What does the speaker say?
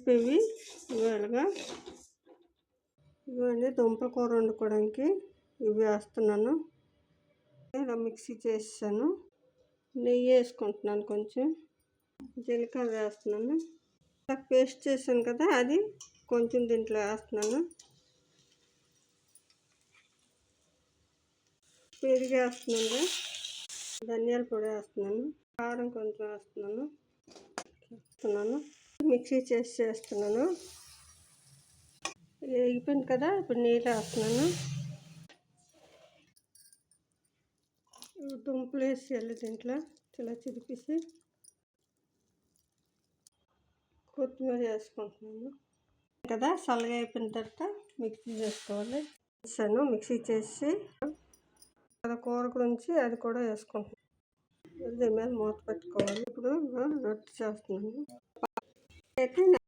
కలిసిపోయి ఇవాళగా ఇవన్నీ దుంప కూర వండుకోవడానికి ఇవి వేస్తున్నాను. ఇలా మిక్సీ చేసాను. నెయ్యి వేసుకుంటున్నాను, కొంచెం జీలకర్ర వేస్తున్నాను. పేస్ట్ చేశాను కదా, అది కొంచెం దీంట్లో వేస్తున్నాను. పెరుగు వేస్తున్నాను, ధనియాల పొడి వేస్తున్నాను, కారం కొంచెం వేస్తున్నాను. మిక్సీ చేస్తున్నాను. వేగిపోయింది కదా, ఇప్పుడు నీళ్ళు వేస్తున్నాను. దుంపలు వేసేయాలి దీంట్లో. ఇలా చిరిపేసి కొత్తిమీర వేసుకుంటున్నాను కదా. చల్లగా అయిపోయిన తర్వాత మిక్సీ చేసుకోవాలి. వేసాను, మిక్సీ చేసి కూర గురించి అది కూడా వేసుకుంటున్నాను. దీని మీద మూత పెట్టుకోవాలి. ఇప్పుడు రొట్టె చేస్తున్నాను. అయితే